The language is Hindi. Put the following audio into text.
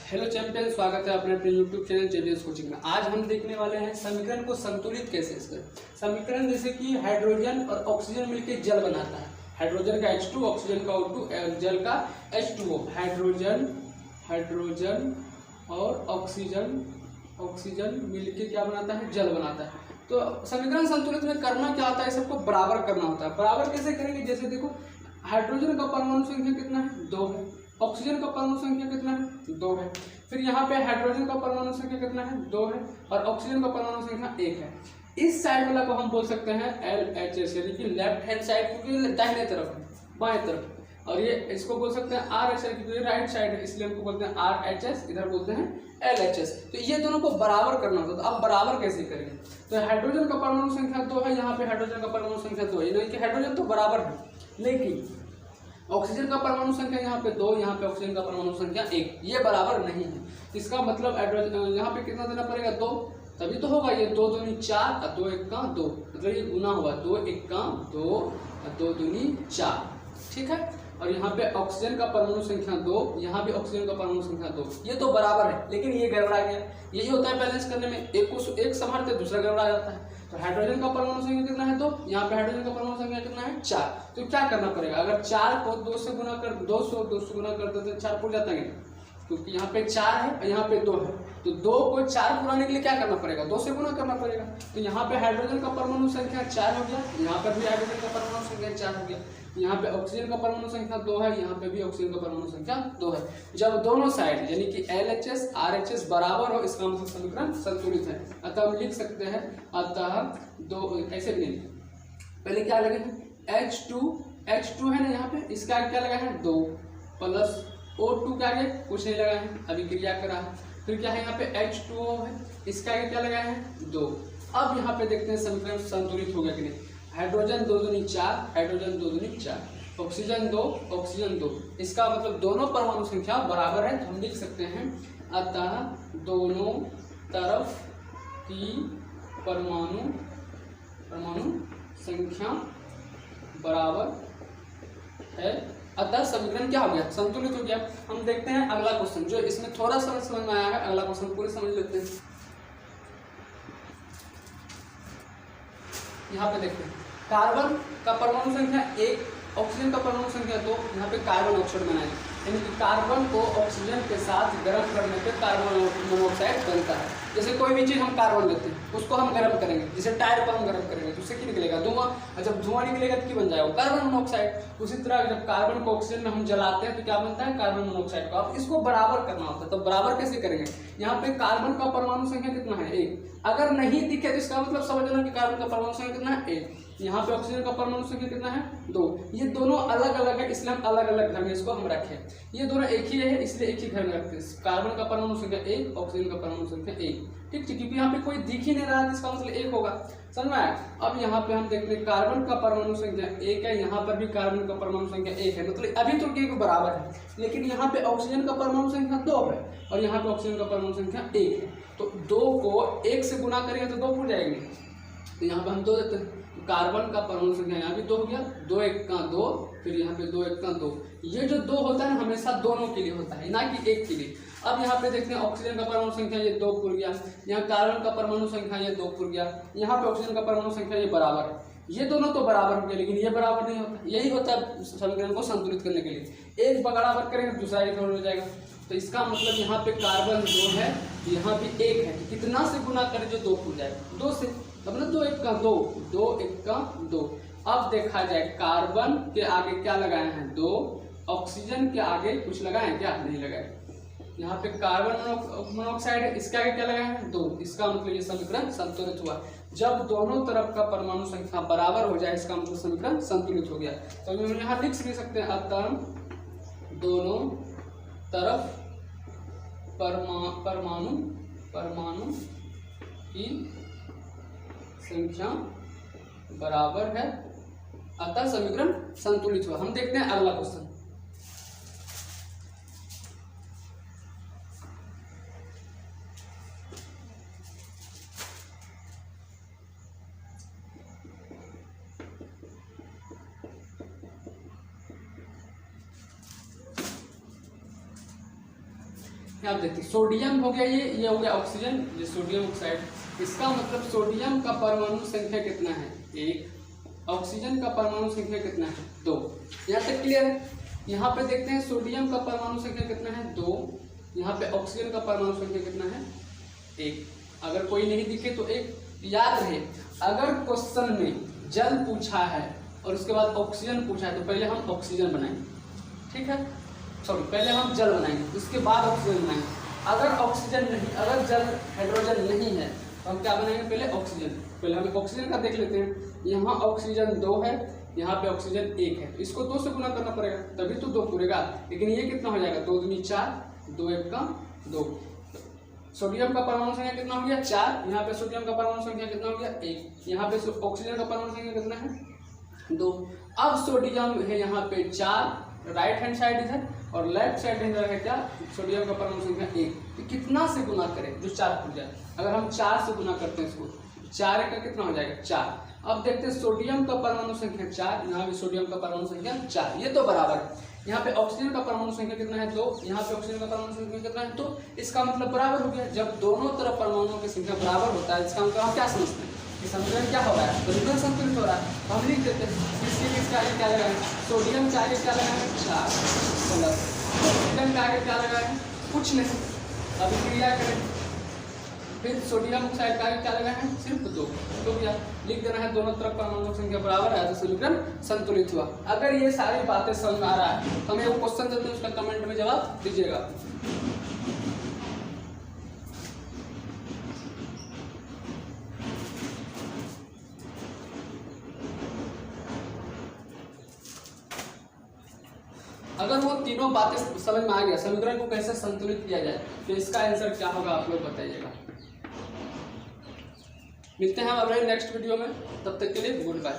हेलो चैंपियन, स्वागत है अपने अपने यूट्यूब चैनल जेडीएस कोचिंग में। आज हम देखने वाले हैं समीकरण को संतुलित कैसे करें। समीकरण जैसे कि हाइड्रोजन और ऑक्सीजन मिलकर जल बनाता है। हाइड्रोजन का H2, ऑक्सीजन का O2, जल का H2O। हाइड्रोजन और ऑक्सीजन मिलके क्या बनाता है? जल बनाता है। तो समीकरण संतुलित में करना क्या होता है? सबको बराबर करना होता है। बराबर कैसे करेंगे? जैसे देखो, हाइड्रोजन का परमाणु संख्या कितना है? 2 है। ऑक्सीजन का परमाणु संख्या कितना है? 2 है। फिर यहाँ पे हाइड्रोजन का परमाणु संख्या कितना है? 2 है। और ऑक्सीजन का परमाणु संख्या 1 है। इस साइड वाला को हम बोल सकते हैं LHS, यानी कि लेफ्ट हैंड साइड, क्योंकि दाहिने तरफ है, बाएं तरफ। और ये इसको बोल सकते हैं RHS, क्योंकि राइट साइड है, इसलिए हमको बोलते हैं RHS, इधर बोलते हैं LHS। तो ये दोनों को बराबर करना होता है। तो अब बराबर कैसे करेंगे? तो हाइड्रोजन का परमाणु संख्या 2 है, यहाँ पे हाइड्रोजन का परमाणु संख्या 2 है, यानी कि हाइड्रोजन तो बराबर है। लेकिन ऑक्सीजन का परमाणु संख्या यहाँ पे 2, यहाँ पे ऑक्सीजन का परमाणु संख्या 1, ये बराबर नहीं है। इसका मतलब यहाँ पे कितना देना पड़ेगा? 2, तभी तो होगा। ये 2 दूनी 4 और 2 1 2, मतलब ये गुना हुआ। 2 1 2 और 2 दूनी 4, ठीक है। और यहाँ पे ऑक्सीजन का परमाणु संख्या 2, यहाँ भी ऑक्सीजन का परमाणु संख्या 2, ये तो बराबर है। लेकिन ये गड़बड़ा गया। यही होता है बैलेंस करने में, एक को एक संभालते दूसरा गड़बड़ा जाता है। तो हाइड्रोजन का परमाणु संख्या कितना है? 2। यहाँ पे हाइड्रोजन का परमाणु संख्या कितना है? 4। तो क्या करना पड़ेगा? अगर 4 को 2 से गुना कर, 2 से गुना कर देते, 4 पूर जाता है, क्योंकि यहाँ पे 4 है और यहाँ पे 2 है। तो 2 को 4 पुराने के लिए क्या करना पड़ेगा? 2 से गुना करना पड़ेगा। तो यहाँ पे हाइड्रोजन का परमाणु संख्या 4 हो गया, यहाँ पर भी हाइड्रोजन का परमाणु संख्या 4 हो गया। यहाँ पे ऑक्सीजन का परमाणु संख्या 2 है, यहाँ पे भी ऑक्सीजन का परमाणु संख्या 2 है। जब दोनों साइड यानी कि LHS RHS बराबर हो, इसका मतलब समीकरण संतुलित है। अतः हम लिख सकते हैं, अतः 2 ऐसे भी नहीं, पहले क्या लगे हैं? H2 है ना, यहाँ पे इसका आगे क्या लगा है? 2 प्लस O2 का आगे कुछ नहीं लगा है, अभिक्रिया करा है। फिर क्या है? यहाँ पे H2O है, इसका आगे क्या लगा है? 2। अब यहाँ पे देखते हैं समीकरण संतुलित हो गया कि नहीं। हाइड्रोजन 2 दूनी 4, हाइड्रोजन 2 दूनी 4, ऑक्सीजन 2, ऑक्सीजन 2, इसका मतलब दोनों परमाणु संख्या बराबर है। तो हम लिख सकते हैं, अतः दोनों तरफ की परमाणु संख्या बराबर है। अतः समीकरण क्या हो गया? संतुलित हो गया। हम देखते हैं अगला क्वेश्चन, जो इसमें थोड़ा सा समझ में आया है। अगला क्वेश्चन पूरी समझ लेते हैं। यहाँ पे देखते हैं, कार्बन का परमाणु संख्या 1, ऑक्सीजन का परमाणु संख्या 2। यहाँ पे कार्बन ऑक्साइड बनाएंगे, यानी कि कार्बन को ऑक्सीजन के साथ गर्म करने पे कार्बन मोनोऑक्साइड बनता है। जैसे कोई भी चीज़ हम कार्बन लेते हैं, उसको हम गर्म करेंगे, जैसे टायर को हम गर्म करेंगे तो उससे क्या निकलेगा? धुआं। और जब धुआं निकलेगा तो क्या बन जाएगा? Carbon monoxide. उसी तरह जब कार्बन को ऑक्सीजन में हम जलाते हैं तो क्या बनता है? कार्बन मोनोऑक्साइड को। अब इसको बराबर करना होता है। तो बराबर कैसे करेंगे? यहाँ पे कार्बन का परमाणु संख्या कितना है? 1। अगर नहीं दिखे तो इसका मतलब समझना कि कार्बन का परमाणु संख्या कितना है? 1। यहाँ पे ऑक्सीजन का परमाणु संख्या कितना है? 2। ये दोनों अलग अलग है, इसलिए हम अलग अलग घर में इसको हम रखें। ये दोनों एक ही है, इसलिए एक ही घर में रखते हैं। कार्बन का परमाणु संख्या 1, ऑक्सीजन का परमाणु संख्या 1, ठीक। क्योंकि यहाँ पे कोई दिख ही नहीं रहा है, इसका मतलब 1 होगा। समझ में आया? अब यहाँ पे हम देखते हैं कार्बन का परमाणु संख्या 1 है, यहाँ पर भी कार्बन का परमाणु संख्या 1 है, मतलब अभी तो एक बराबर है। लेकिन यहाँ पे ऑक्सीजन का परमाणु संख्या 2 है और यहाँ पे ऑक्सीजन का परमाणु संख्या 1 है। तो 2 को 1 से गुना करेंगे तो 2 पूर जाएंगे। तो यहाँ पे हम 2 देते हैं। कार्बन का परमाणु संख्या यहाँ भी 2 हो गया, 2 1 2, फिर यहाँ पे 2 1 2। ये जो 2 होता है ना, हमेशा दोनों के लिए होता है, ना कि एक के लिए। अब यहाँ पे देखते हैं ऑक्सीजन का परमाणु संख्या ये 2 पुर गया, यहाँ कार्बन का परमाणु संख्या ये 2 पुर गया, यहाँ पे ऑक्सीजन का परमाणु संख्या ये बराबर है। ये दोनों तो बराबर हो गए, लेकिन ये बराबर नहीं होता। यही होता है समीकरण को संतुलित करने के लिए। एक बराबर करेंगे दूसरा एक हो जाएगा। तो इसका मतलब यहाँ पे कार्बन 2 है, यहाँ भी 1 है। कितना से गुना करें जो 2 पुर जाएगा? 2 से। तब ना 2 1 2, 2 1 2। अब देखा जाए, कार्बन के आगे क्या लगाए हैं? 2। ऑक्सीजन के आगे कुछ लगाए हैं क्या? नहीं लगाए। यहाँ पे कार्बन मोनोऑक्साइड है, इसके आगे क्या लगाए हैं? 2। इसका मतलब ये समीकरण संतुलित हुआ। जब दोनों तरफ का परमाणु संख्या बराबर हो जाए, इसका मतलब समीकरण संतुलित हो गया। तो हम यहाँ लिख सकते हैं, अतः दोनों तरफ परमाणु की संख्या बराबर है, अतः समीकरण संतुलित हुआ। हम देखते हैं अगला क्वेश्चन। यहाँ देखते हैं सोडियम हो गया, ये हो गया ऑक्सीजन, ये सोडियम ऑक्साइड। इसका मतलब सोडियम का परमाणु संख्या कितना है 1, ऑक्सीजन का परमाणु संख्या कितना है 2। यहाँ तक क्लियर है। यहाँ पे देखते हैं सोडियम का परमाणु संख्या कितना है 2, यहाँ पे ऑक्सीजन का परमाणु संख्या कितना है 1। अगर कोई नहीं दिखे तो एक याद रहे, अगर क्वेश्चन में जल पूछा है और उसके बाद ऑक्सीजन पूछा है तो पहले हम ऑक्सीजन बनाएंगे, ठीक है, सॉरी पहले हम जल बनाएंगे उसके बाद ऑक्सीजन बनाएंगे। अगर ऑक्सीजन नहीं, अगर जल हाइड्रोजन नहीं है तो हम क्या बनाएंगे, पहले ऑक्सीजन। पहले हम ऑक्सीजन का देख लेते हैं। यहाँ ऑक्सीजन 2 है, यहाँ पे ऑक्सीजन 1 है, इसको 2 से गुना करना पड़ेगा तभी तो 2 पूरेगा। लेकिन ये कितना हो जाएगा, 2 दूनी 4, 2 1 का 2। सोडियम का परमाणु संख्या कितना हो गया 4, यहाँ पे सोडियम का परमाणु संख्या कितना हो गया 1, यहाँ पे ऑक्सीजन का परमाणु संख्या कितना है 2। अब सोडियम है यहाँ पे 4, राइट हैंड साइड इधर, और लेफ्ट साइड इधर है क्या, सोडियम का परमाणु संख्या 1। तो कितना से गुना करें जो 4 पूछ जाए। अगर हम 4 से गुना करते हैं इसको, 4 का कितना हो जाएगा 4। अब देखते हैं सोडियम का परमाणु संख्या 4, यहाँ भी सोडियम का परमाणु संख्या 4, ये तो बराबर है। यहाँ पे ऑक्सीजन का परमाणु संख्या कितना है 2, यहाँ पे ऑक्सीजन का परमाणु संख्या कितना है 2, इसका मतलब बराबर हो गया। जब दोनों तरफ परमाणुओं की संख्या बराबर होता है इसका मतलब हम क्या समझते हैं कि समीकरण क्या हो रहा है, समीकरण संतुलित हो रहा है। हम लिख देते हैं इसका आगे क्या लगाए, सोडियम का आगे क्या लगाए 4 प्लस ऑक्सीजन का आगे क्या लगाए कुछ नहीं, अभी क्रिया करें, फिर सोडियम ऑक्साइड का आगे क्या लगाए हैं सिर्फ 2। तो क्या लिख देना है, दोनों तरफ परमाणु संख्या बराबर है तो समीकरण संतुलित हुआ। अगर ये सारी बातें समझ में आ रहा है तो हमें वो क्वेश्चन देते हैं, उसका कमेंट में जवाब दीजिएगा। अगर वो तीनों बातें समझ में आ गया, समीकरण को कैसे संतुलित किया जाए, तो इसका आंसर क्या होगा आप लोग बताइएगा। मिलते हैं हम अगले नेक्स्ट वीडियो में, तब तक के लिए गुड बाय।